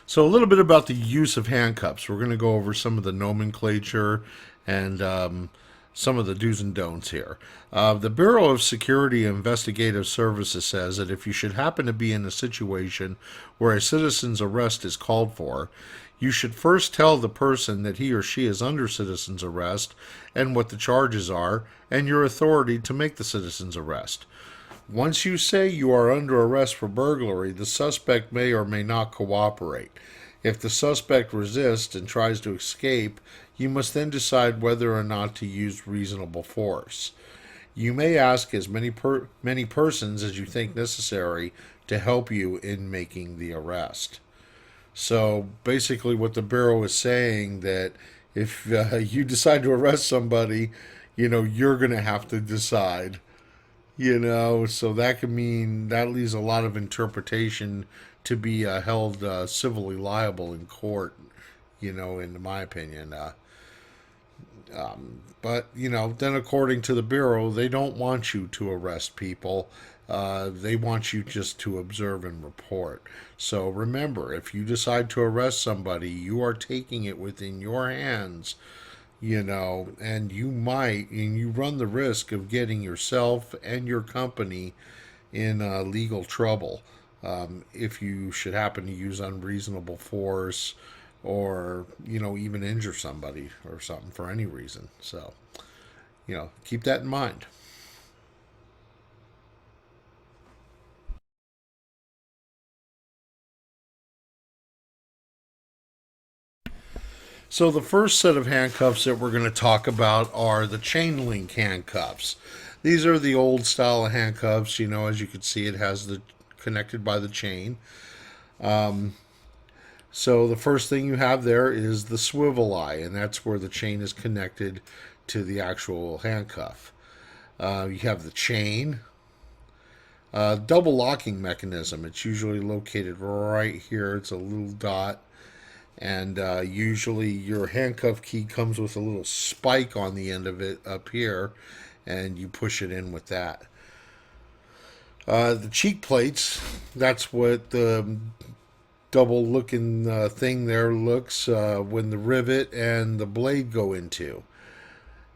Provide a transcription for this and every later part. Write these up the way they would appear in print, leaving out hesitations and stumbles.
So, a little bit about the use of handcuffs. We're going to go over some of the nomenclature and some of the do's and don'ts here. The Bureau of Security Investigative Services says that if you should happen to be in a situation where a citizen's arrest is called for, you should first tell the person that he or she is under citizen's arrest and what the charges are and your authority to make the citizen's arrest. Once you say you are under arrest for burglary, the suspect may or may not cooperate. If the suspect resists and tries to escape, you must then decide whether or not to use reasonable force. You may ask as many persons as you think necessary to help you in making the arrest. So basically, what the Bureau is saying that if you decide to arrest somebody, you're going to have to decide. So that could mean that leaves a lot of interpretation to be held civilly liable in court, in my opinion. But, then according to the Bureau, they don't want you to arrest people. They want you just to observe and report. So remember, if you decide to arrest somebody, you are taking it within your hands, and you run the risk of getting yourself and your company in legal trouble if you should happen to use unreasonable force or, even injure somebody or something for any reason. So, keep that in mind. So the first set of handcuffs that we're going to talk about are the chain link handcuffs. These are the old style of handcuffs. As you can see, it has the connected by the chain. So the first thing you have there is the swivel eye, and that's where the chain is connected to the actual handcuff. You have the chain, double locking mechanism. It's usually located right here. It's a little dot. And usually your handcuff key comes with a little spike on the end of it up here, and you push it in with that. The cheek plates, that's what the double looking thing there looks when the rivet and the blade go into.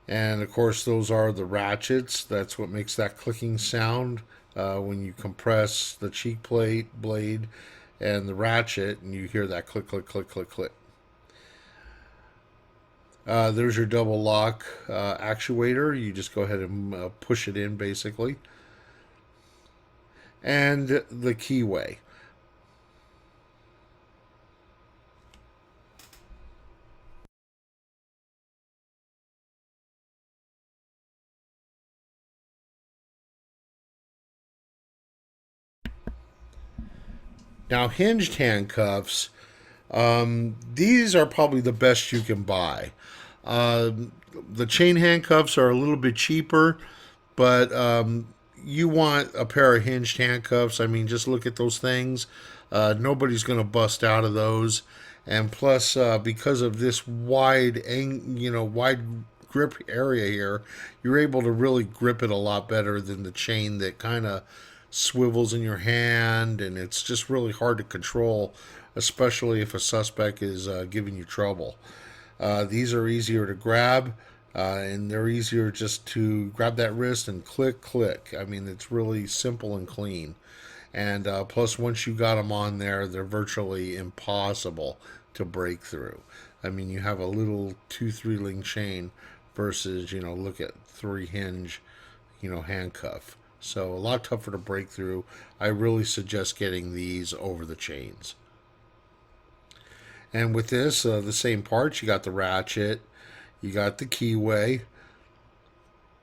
And of course, those are the ratchets. That's what makes that clicking sound when you compress the cheek plate, blade, and the ratchet, and you hear that click, click, click, click, click. There's your double lock actuator. You just go ahead and push it in, basically. And the keyway. Now, hinged handcuffs, these are probably the best you can buy. The chain handcuffs are a little bit cheaper, but you want a pair of hinged handcuffs. I mean, just look at those things. Nobody's going to bust out of those. And plus, because of this wide grip area here, you're able to really grip it a lot better than the chain that kind of swivels in your hand, and it's just really hard to control, especially if a suspect is giving you trouble. These are easier to grab, and they're easier just to grab that wrist and click, click. I mean, it's really simple and clean. And plus, once you got them on there, they're virtually impossible to break through. I mean, you have a little 2-3 link chain versus, look at 3 hinge, handcuff. So a lot tougher to break through. I really suggest getting these over the chains. And with this, the same parts, you got the ratchet, you got the keyway,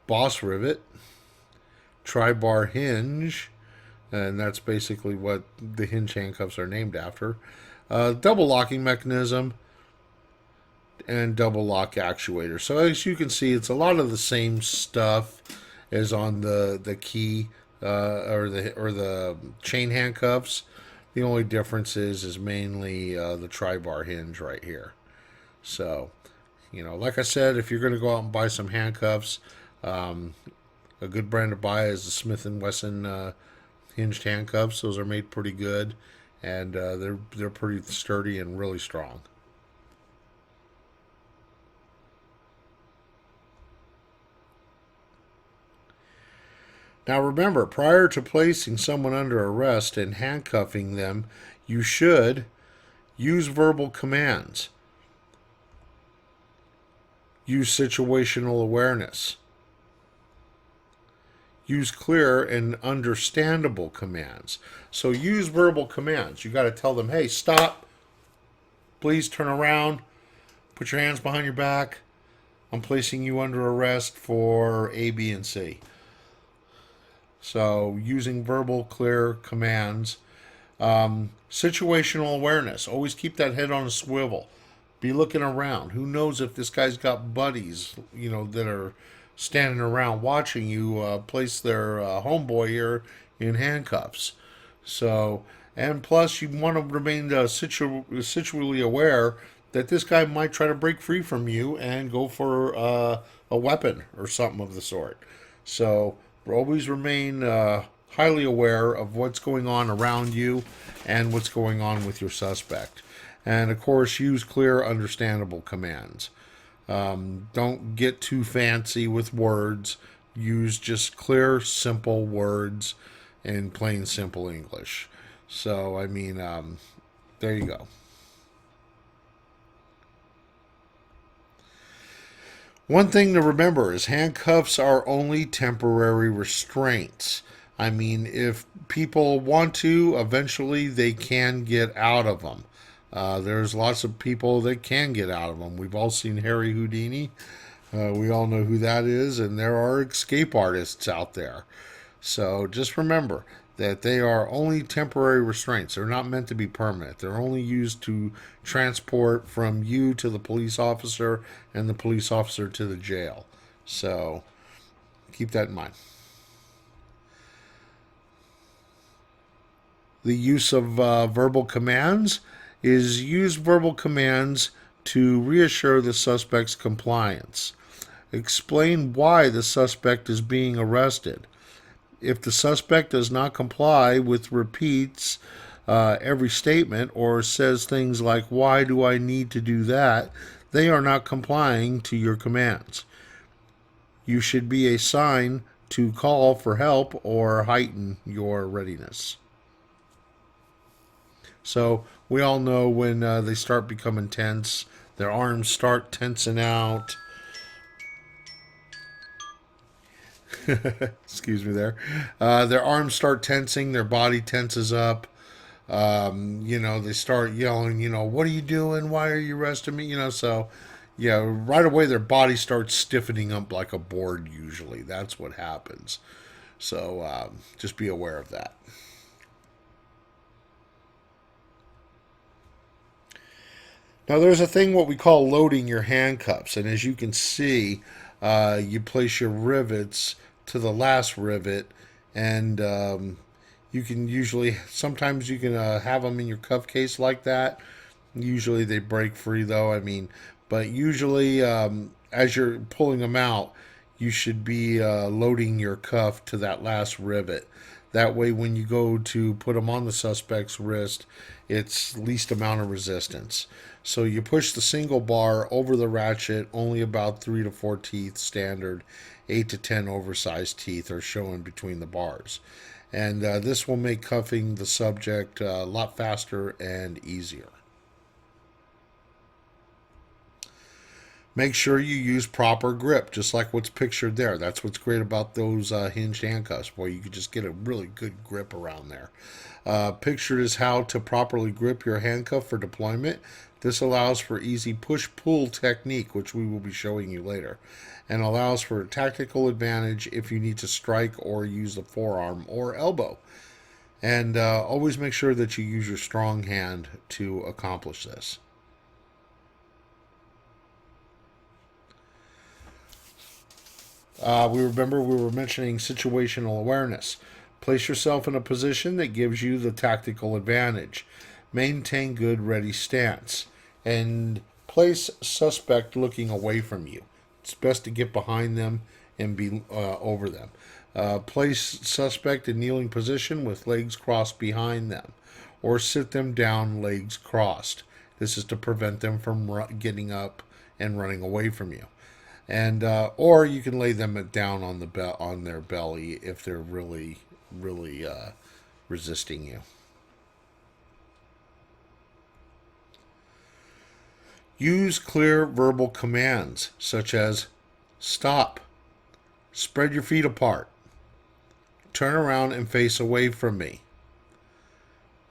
boss rivet, tri-bar hinge, and that's basically what the hinge handcuffs are named after. Double locking mechanism, and double lock actuator. So as you can see, it's a lot of the same stuff as on the key or the chain handcuffs. The only difference is mainly the tri-bar hinge right here. So, like I said, if you're going to go out and buy some handcuffs, a good brand to buy is the Smith & Wesson hinged handcuffs. Those are made pretty good, and they're pretty sturdy and really strong. Now remember, prior to placing someone under arrest and handcuffing them, you should use verbal commands, use situational awareness, use clear and understandable commands. So use verbal commands. You got to tell them, hey, stop, please turn around, put your hands behind your back. I'm placing you under arrest for A, B, and C. So using verbal, clear commands. Situational awareness. Always keep that head on a swivel. Be looking around. Who knows if this guy's got buddies, that are standing around watching you place their homeboy here in handcuffs. So, and plus, you want to remain situally aware that this guy might try to break free from you and go for a weapon or something of the sort. So, always remain highly aware of what's going on around you and what's going on with your suspect. And of course, use clear, understandable commands. Don't get too fancy with words. Use just clear, simple words in plain, simple English. So, there you go. One thing to remember is handcuffs are only temporary restraints. If people want to, eventually they can get out of them. There's lots of people that can get out of them. We've all seen Harry Houdini. We all know who that is, and there are escape artists out there. So just remember that they are only temporary restraints. They're not meant to be permanent. They're only used to transport from you to the police officer and the police officer to the jail. So keep that in mind. The use of verbal commands is use verbal commands to reassure the suspect's compliance. Explain why the suspect is being arrested. If the suspect does not comply with repeats every statement or says things like, why do I need to do that? They are not complying to your commands. You should be a sign to call for help or heighten your readiness. So we all know when they start becoming tense, their arms start tensing out. Excuse me there. Their arms start tensing, their body tenses up. They start yelling, what are you doing? Why are you arresting me? Right away their body starts stiffening up like a board usually. That's what happens. So just be aware of that. Now, there's a thing what we call loading your handcuffs, and as you can see, you place your rivets to the last rivet, and you can sometimes you can have them in your cuff case like that. Usually they break free though, but usually as you're pulling them out, you should be loading your cuff to that last rivet. That way, when you go to put them on the suspect's wrist, it's least amount of resistance. So you push the single bar over the ratchet, only about 3 to 4 teeth standard, 8 to 10 oversized teeth are shown between the bars. And this will make cuffing the subject a lot faster and easier. Make sure you use proper grip, just like what's pictured there. That's what's great about those hinged handcuffs. Boy, you can just get a really good grip around there. Pictured is how to properly grip your handcuff for deployment. This allows for easy push-pull technique, which we will be showing you later, and allows for a tactical advantage if you need to strike or use the forearm or elbow. And always make sure that you use your strong hand to accomplish this. We were mentioning situational awareness. Place yourself in a position that gives you the tactical advantage. Maintain good ready stance. And place suspect looking away from you. It's best to get behind them and be over them. Place suspect in kneeling position with legs crossed behind them. or sit them down, legs crossed. This is to prevent them from getting up and running away from you. And or you can lay them down on on their belly if they're really resisting you. Use clear verbal commands such as stop, spread your feet apart, turn around and face away from me,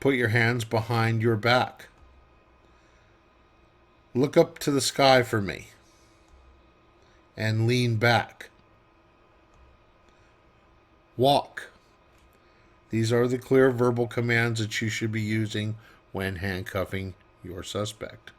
put your hands behind your back, look up to the sky for me, and lean back. Walk. These are the clear verbal commands that you should be using when handcuffing your suspect.